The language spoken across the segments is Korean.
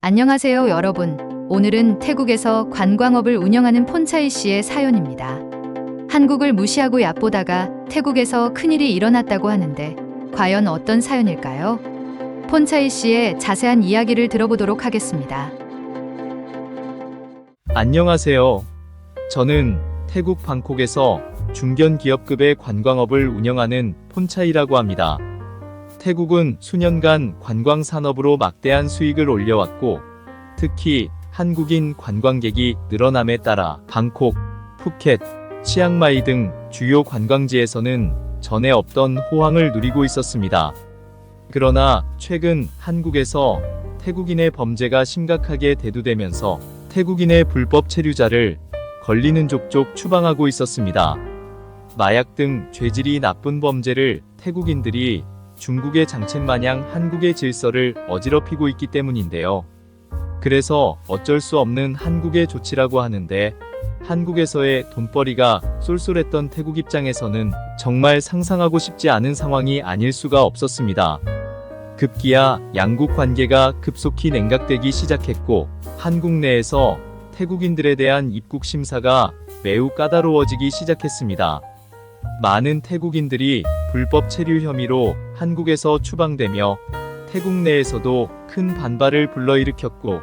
안녕하세요, 여러분. 오늘은 태국에서 관광업을 운영하는 폰차이 씨의 사연입니다. 한국을 무시하고 얕보다가 태국에서 큰일이 일어났다고 하는데 과연 어떤 사연일까요? 폰차이 씨의 자세한 이야기를 들어보도록 하겠습니다. 안녕하세요. 저는 태국 방콕에서 중견 기업급의 관광업을 운영하는 폰차이라고 합니다. 태국은 수년간 관광 산업으로 막대한 수익을 올려왔고, 특히 한국인 관광객이 늘어남에 따라 방콕, 푸켓, 치앙마이 등 주요 관광지에서는 전에 없던 호황을 누리고 있었습니다. 그러나 최근 한국에서 태국인의 범죄가 심각하게 대두되면서 태국인의 불법 체류자를 걸리는 족족 추방하고 있었습니다. 마약 등 죄질이 나쁜 범죄를 태국인들이 중국의 장첸 마냥 한국의 질서를 어지럽히고 있기 때문인데요. 그래서 어쩔 수 없는 한국의 조치라고 하는데, 한국에서의 돈벌이가 쏠쏠했던 태국 입장에서는 정말 상상하고 싶지 않은 상황이 아닐 수가 없었습니다. 급기야 양국 관계가 급속히 냉각되기 시작했고, 한국 내에서 태국인들에 대한 입국 심사가 매우 까다로워지기 시작했습니다. 많은 태국인들이 불법 체류 혐의로 한국에서 추방되며 태국 내에서도 큰 반발을 불러일으켰고,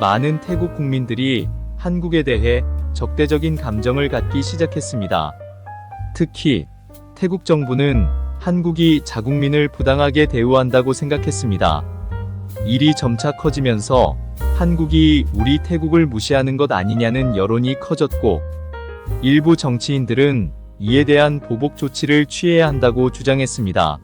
많은 태국 국민들이 한국에 대해 적대적인 감정을 갖기 시작했습니다. 특히 태국 정부는 한국이 자국민을 부당하게 대우한다고 생각했습니다. 일이 점차 커지면서 한국이 우리 태국을 무시하는 것 아니냐는 여론이 커졌고, 일부 정치인들은 이에 대한 보복 조치를 취해야 한다고 주장했습니다.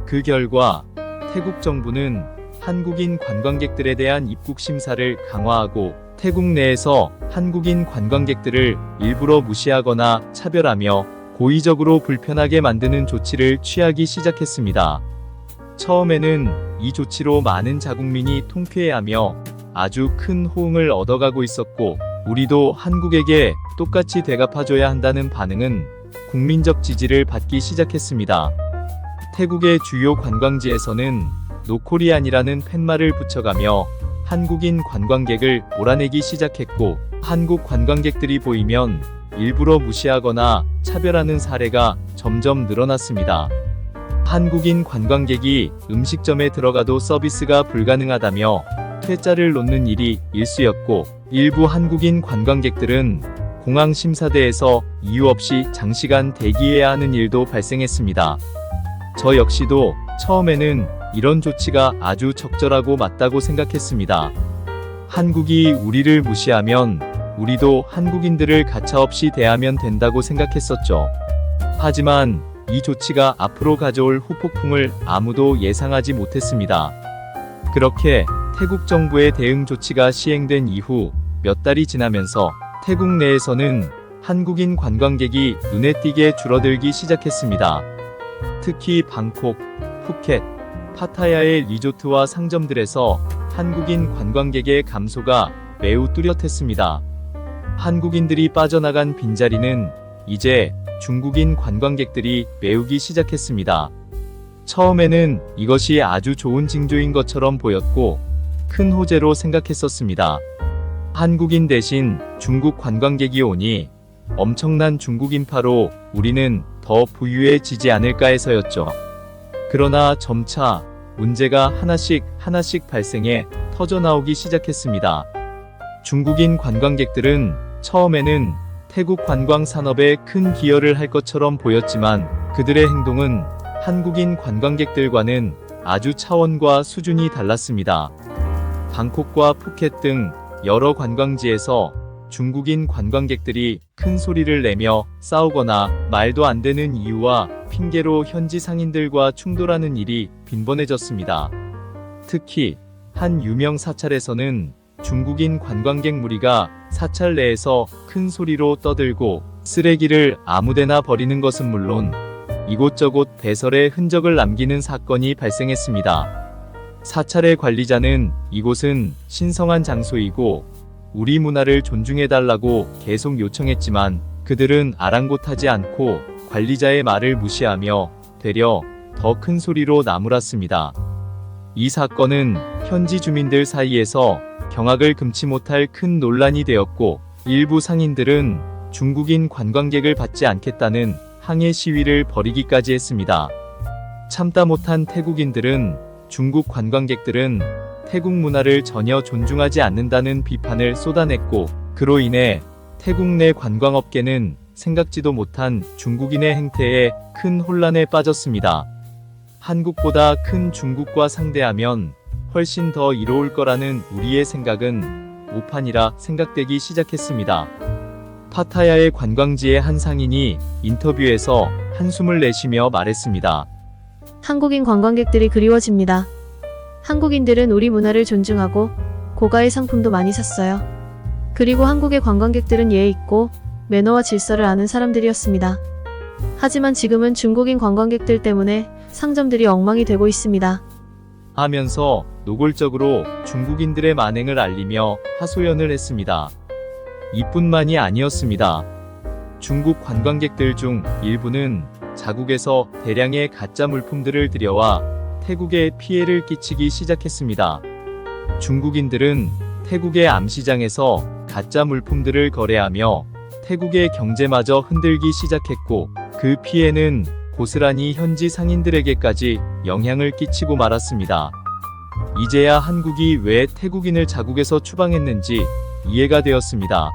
그 결과 태국 정부는 한국인 관광객들에 대한 입국 심사를 강화하고, 태국 내에서 한국인 관광객들을 일부러 무시하거나 차별하며 고의적으로 불편하게 만드는 조치를 취하기 시작했습니다. 처음에는 이 조치로 많은 자국민이 통쾌해하며 아주 큰 호응을 얻어가고 있었고, 우리도 한국에게 똑같이 대갚아줘야 한다는 반응은 국민적 지지를 받기 시작했습니다. 태국의 주요 관광지에서는 노코리안이라는 팻말을 붙여가며 한국인 관광객을 몰아내기 시작했고, 한국 관광객들이 보이면 일부러 무시하거나 차별하는 사례가 점점 늘어났습니다. 한국인 관광객이 음식점에 들어가도 서비스가 불가능하다며 퇴짜를 놓는 일이 일쑤였고, 일부 한국인 관광객들은 공항 심사대에서 이유 없이 장시간 대기해야 하는 일도 발생했습니다. 저 역시도 처음에는 이런 조치가 아주 적절하고 맞다고 생각했습니다. 한국이 우리를 무시하면 우리도 한국인들을 가차없이 대하면 된다고 생각했었죠. 하지만 이 조치가 앞으로 가져올 후폭풍을 아무도 예상하지 못했습니다. 그렇게 태국 정부의 대응 조치가 시행된 이후 몇 달이 지나면서 태국 내에서는 한국인 관광객이 눈에 띄게 줄어들기 시작했습니다. 특히 방콕, 푸켓, 파타야의 리조트와 상점들에서 한국인 관광객의 감소가 매우 뚜렷했습니다. 한국인들이 빠져나간 빈자리는 이제 중국인 관광객들이 메우기 시작했습니다. 처음에는 이것이 아주 좋은 징조인 것처럼 보였고, 큰 호재로 생각했었습니다. 한국인 대신 중국 관광객이 오니 엄청난 중국 인파로 우리는 더 부유해지지 않을까 해서였죠. 그러나 점차 문제가 하나씩 발생해 터져나오기 시작했습니다. 중국인 관광객들은 처음에는 태국 관광 산업에 큰 기여를 할 것처럼 보였지만, 그들의 행동은 한국인 관광객들과는 아주 차원과 수준이 달랐습니다. 방콕과 푸켓 등 여러 관광지에서 중국인 관광객들이 큰 소리를 내며 싸우거나 말도 안 되는 이유와 핑계로 현지 상인들과 충돌하는 일이 빈번해졌습니다. 특히 한 유명 사찰에서는 중국인 관광객 무리가 사찰 내에서 큰 소리로 떠들고 쓰레기를 아무데나 버리는 것은 물론 이곳저곳 배설의 흔적을 남기는 사건이 발생했습니다. 사찰의 관리자는 이곳은 신성한 장소이고 우리 문화를 존중해달라고 계속 요청했지만, 그들은 아랑곳하지 않고 관리자의 말을 무시하며 되려 더 큰 소리로 나무랐습니다. 이 사건은 현지 주민들 사이에서 경악을 금치 못할 큰 논란이 되었고, 일부 상인들은 중국인 관광객을 받지 않겠다는 항해 시위를 벌이기까지 했습니다. 참다 못한 태국인들은 중국 관광객들은 태국 문화를 전혀 존중하지 않는다는 비판을 쏟아냈고, 그로 인해 태국 내 관광업계는 생각지도 못한 중국인의 행태에 큰 혼란에 빠졌습니다. 한국보다 큰 중국과 상대하면 훨씬 더 이로울 거라는 우리의 생각은 오판이라 생각되기 시작했습니다. 파타야의 관광지의 한 상인이 인터뷰에서 한숨을 내쉬며 말했습니다. 한국인 관광객들이 그리워집니다. 한국인들은 우리 문화를 존중하고 고가의 상품도 많이 샀어요. 그리고 한국의 관광객들은 예의 있고 매너와 질서를 아는 사람들이었습니다. 하지만 지금은 중국인 관광객들 때문에 상점들이 엉망이 되고 있습니다. 하면서 노골적으로 중국인들의 만행을 알리며 하소연을 했습니다. 이뿐만이 아니었습니다. 중국 관광객들 중 일부는 자국에서 대량의 가짜 물품들을 들여와 태국에 피해를 끼치기 시작했습니다. 중국인들은 태국의 암시장에서 가짜 물품들을 거래하며 태국의 경제마저 흔들기 시작했고, 그 피해는 고스란히 현지 상인들에게까지 영향을 끼치고 말았습니다. 이제야 한국이 왜 태국인을 자국에서 추방했는지 이해가 되었습니다.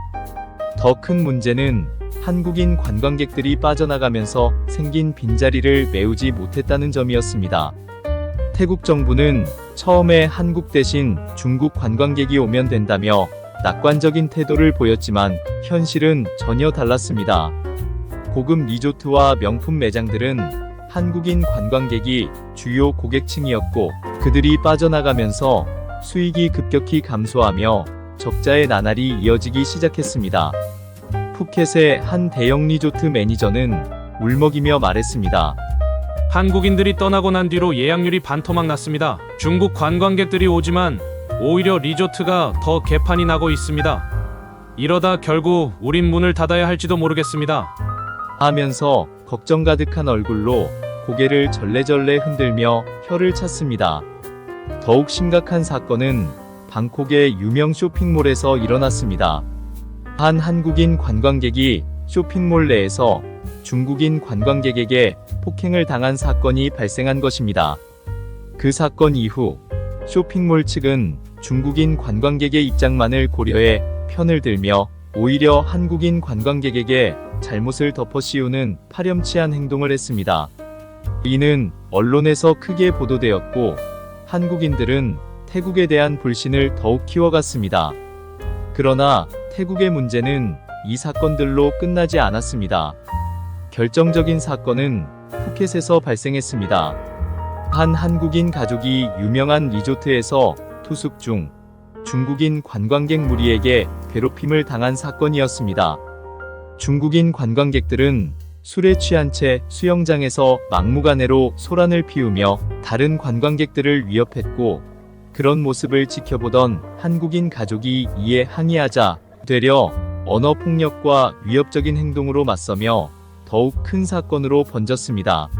더 큰 문제는 한국인 관광객들이 빠져나가면서 생긴 빈자리를 메우지 못했다는 점이었습니다. 태국 정부는 처음에 한국 대신 중국 관광객이 오면 된다며 낙관적인 태도를 보였지만 현실은 전혀 달랐습니다. 고급 리조트와 명품 매장들은 한국인 관광객이 주요 고객층이었고, 그들이 빠져나가면서 수익이 급격히 감소하며 적자의 나날이 이어지기 시작했습니다. 푸켓의 한 대형 리조트 매니저는 울먹이며 말했습니다. 한국인들이 떠나고 난 뒤로 예약률이 반토막 났습니다. 중국 관광객들이 오지만 오히려 리조트가 더 개판이 나고 있습니다. 이러다 결국 우린 문을 닫아야 할지도 모르겠습니다. 하면서 걱정 가득한 얼굴로 고개를 절레절레 흔들며 혀를 찼습니다. 더욱 심각한 사건은 방콕의 유명 쇼핑몰에서 일어났습니다. 한 한국인 관광객이 쇼핑몰 내에서 중국인 관광객에게 폭행을 당한 사건이 발생한 것입니다. 그 사건 이후 쇼핑몰 측은 중국인 관광객의 입장만을 고려해 편을 들며 오히려 한국인 관광객에게 잘못을 덮어씌우는 파렴치한 행동을 했습니다. 이는 언론에서 크게 보도되었고, 한국인들은 태국에 대한 불신을 더욱 키워갔습니다. 그러나 태국의 문제는 이 사건들로 끝나지 않았습니다. 결정적인 사건은 푸켓에서 발생했습니다. 한 한국인 가족이 유명한 리조트에서 투숙 중 중국인 관광객 무리에게 괴롭힘을 당한 사건이었습니다. 중국인 관광객들은 술에 취한 채 수영장에서 막무가내로 소란을 피우며 다른 관광객들을 위협했고, 그런 모습을 지켜보던 한국인 가족이 이에 항의하자 되려 언어폭력과 위협적인 행동으로 맞서며 더욱 큰 사건으로 번졌습니다.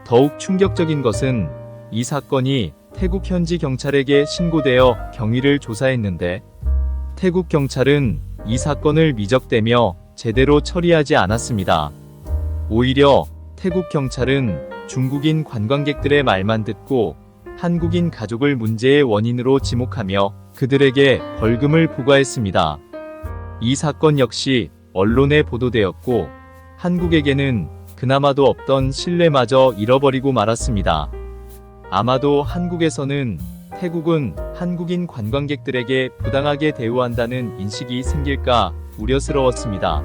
더욱 충격적인 것은 이 사건이 태국 현지 경찰에게 신고되어 경위를 조사했는데, 태국 경찰은 이 사건을 미적대며 제대로 처리하지 않았습니다. 오히려 태국 경찰은 중국인 관광객들의 말만 듣고 한국인 가족을 문제의 원인으로 지목하며 그들에게 벌금을 부과했습니다. 이 사건 역시 언론에 보도되었고, 한국에게는 그나마도 없던 신뢰마저 잃어버리고 말았습니다. 아마도 한국에서는 태국은 한국인 관광객들에게 부당하게 대우한다는 인식이 생길까 우려스러웠습니다.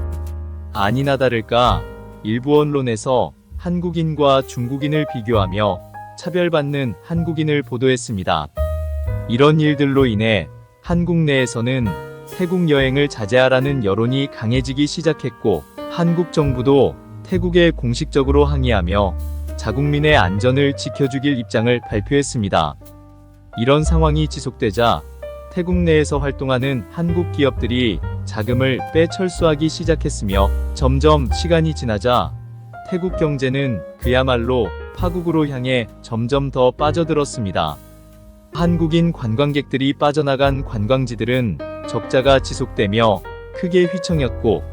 아니나 다를까 일부 언론에서 한국인과 중국인을 비교하며 차별받는 한국인을 보도했습니다. 이런 일들로 인해 한국 내에서는 태국 여행을 자제하라는 여론이 강해지기 시작했고, 한국 정부도 태국에 공식적으로 항의하며 자국민의 안전을 지켜주길 입장을 발표했습니다. 이런 상황이 지속되자 태국 내에서 활동하는 한국 기업들이 자금을 빼철수하기 시작했으며, 점점 시간이 지나자 태국 경제는 그야말로 파국으로 향해 점점 더 빠져들었습니다. 한국인 관광객들이 빠져나간 관광지들은 적자가 지속되며 크게 휘청였고,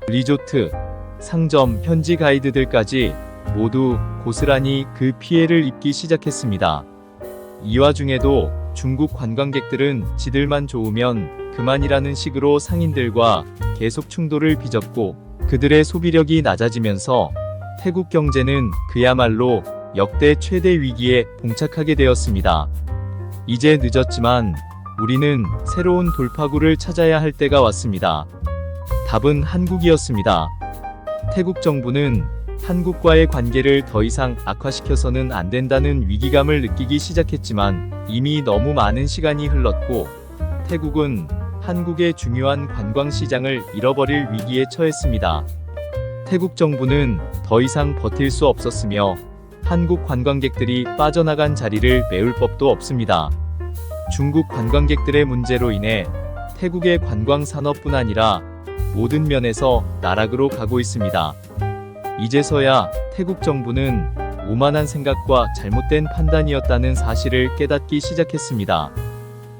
리조트, 상점, 현지 가이드들까지 모두 고스란히 그 피해를 입기 시작했습니다. 이 와중에도 중국 관광객들은 지들만 좋으면 그만이라는 식으로 상인들과 계속 충돌을 빚었고, 그들의 소비력이 낮아지면서 태국 경제는 그야말로 역대 최대 위기에 봉착하게 되었습니다. 이제 늦었지만 우리는 새로운 돌파구를 찾아야 할 때가 왔습니다. 답은 한국이었습니다. 태국 정부는 한국과의 관계를 더 이상 악화시켜서는 안 된다는 위기감을 느끼기 시작했지만 이미 너무 많은 시간이 흘렀고, 태국은 한국의 중요한 관광시장을 잃어버릴 위기에 처했습니다. 태국 정부는 더 이상 버틸 수 없었으며 한국 관광객들이 빠져나간 자리를 메울 법도 없습니다. 중국 관광객들의 문제로 인해 태국의 관광 산업뿐 아니라 모든 면에서 나락으로 가고 있습니다. 이제서야 태국 정부는 오만한 생각과 잘못된 판단이었다는 사실을 깨닫기 시작했습니다.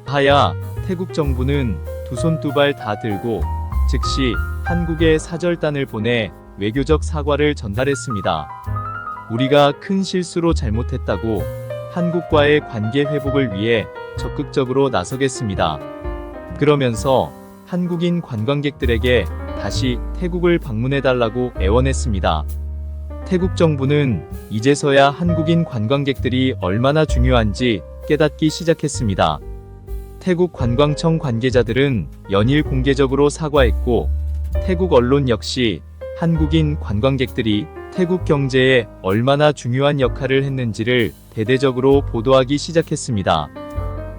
하야 태국 정부는 두 손 두 발 다 들고 즉시 한국에 사절단을 보내 외교적 사과를 전달했습니다. 우리가 큰 실수로 잘못했다고 한국과의 관계 회복을 위해 적극적으로 나서겠습니다. 그러면서 한국인 관광객들에게 다시 태국을 방문해달라고 애원했습니다. 태국 정부는 이제서야 한국인 관광객들이 얼마나 중요한지 깨닫기 시작했습니다. 태국 관광청 관계자들은 연일 공개적으로 사과했고, 태국 언론 역시 한국인 관광객들이 태국 경제에 얼마나 중요한 역할을 했는지를 대대적으로 보도하기 시작했습니다.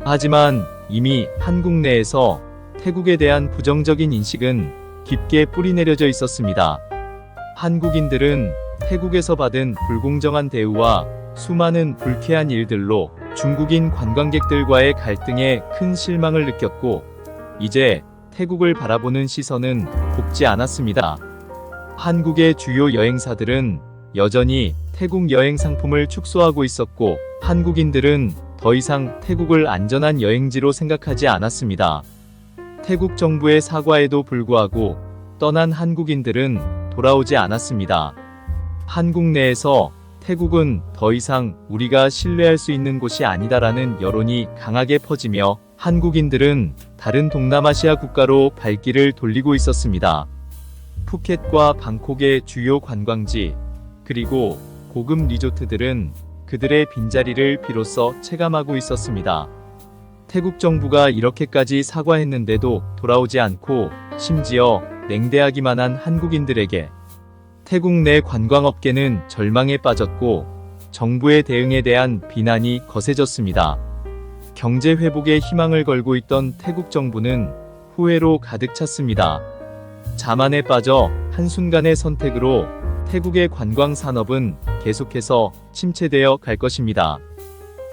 하지만 이미 한국 내에서 태국에 대한 부정적인 인식은 깊게 뿌리내려져 있었습니다. 한국인들은 태국에서 받은 불공정한 대우와 수많은 불쾌한 일들로 중국인 관광객들과의 갈등에 큰 실망을 느꼈고, 이제 태국을 바라보는 시선은 곱지 않았습니다. 한국의 주요 여행사들은 여전히 태국 여행 상품을 축소하고 있었고, 한국인들은 더 이상 태국을 안전한 여행지로 생각하지 않았습니다. 태국 정부의 사과에도 불구하고 떠난 한국인들은 돌아오지 않았습니다. 한국 내에서 태국은 더 이상 우리가 신뢰할 수 있는 곳이 아니다라는 여론이 강하게 퍼지며 한국인들은 다른 동남아시아 국가로 발길을 돌리고 있었습니다. 푸켓과 방콕의 주요 관광지, 그리고 고급 리조트들은 그들의 빈자리를 비로소 체감하고 있었습니다. 태국 정부가 이렇게까지 사과했는데도 돌아오지 않고 심지어 냉대하기만 한 한국인들에게 태국 내 관광업계는 절망에 빠졌고, 정부의 대응에 대한 비난이 거세졌습니다. 경제 회복에 희망을 걸고 있던 태국 정부는 후회로 가득 찼습니다. 자만에 빠져 한순간의 선택으로 태국의 관광 산업은 계속해서 침체되어 갈 것입니다.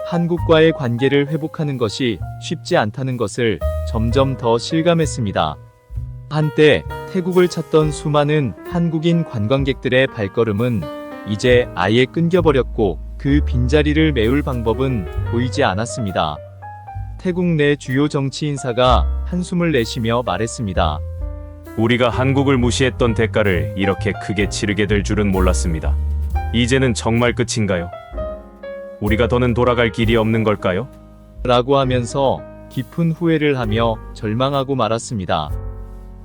한국과의 관계를 회복하는 것이 쉽지 않다는 것을 점점 더 실감했습니다. 한때 태국을 찾던 수많은 한국인 관광객들의 발걸음은 이제 아예 끊겨버렸고, 그 빈자리를 메울 방법은 보이지 않았습니다. 태국 내 주요 정치 인사가 한숨을 내쉬며 말했습니다. 우리가 한국을 무시했던 대가를 이렇게 크게 치르게 될 줄은 몰랐습니다. 이제는 정말 끝인가요? 우리가 더는 돌아갈 길이 없는 걸까요? 라고 하면서 깊은 후회를 하며 절망하고 말았습니다.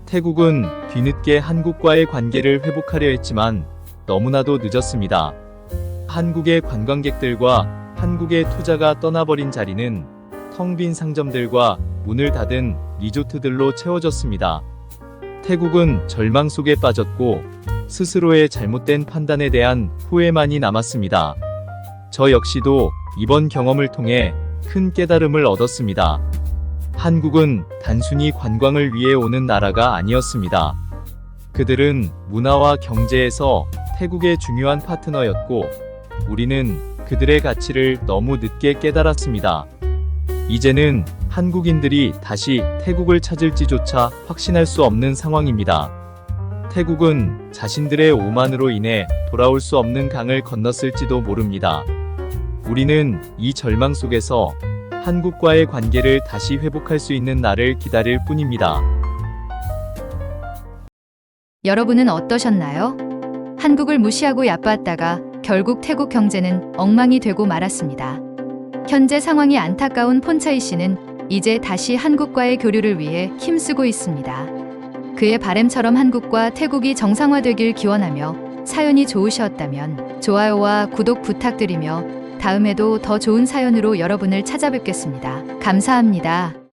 태국은 뒤늦게 한국과의 관계를 회복하려 했지만 너무나도 늦었습니다. 한국의 관광객들과 한국의 투자가 떠나버린 자리는 텅 빈 상점들과 문을 닫은 리조트들로 채워졌습니다. 태국은 절망 속에 빠졌고 스스로의 잘못된 판단에 대한 후회만이 남았습니다. 저 역시도 이번 경험을 통해 큰 깨달음을 얻었습니다. 한국은 단순히 관광을 위해 오는 나라가 아니었습니다. 그들은 문화와 경제에서 태국의 중요한 파트너였고, 우리는 그들의 가치를 너무 늦게 깨달았습니다. 이제는 한국인들이 다시 태국을 찾을지조차 확신할 수 없는 상황입니다. 태국은 자신들의 오만으로 인해 돌아올 수 없는 강을 건넜을지도 모릅니다. 우리는 이 절망 속에서 한국과의 관계를 다시 회복할 수 있는 날을 기다릴 뿐입니다. 여러분은 어떠셨나요? 한국을 무시하고 얕봤다가 결국 태국 경제는 엉망이 되고 말았습니다. 현재 상황이 안타까운 폰차이 씨는 이제 다시 한국과의 교류를 위해 힘쓰고 있습니다. 그의 바램처럼 한국과 태국이 정상화되길 기원하며 사연이 좋으셨다면 좋아요와 구독 부탁드리며 다음에도 더 좋은 사연으로 여러분을 찾아뵙겠습니다. 감사합니다.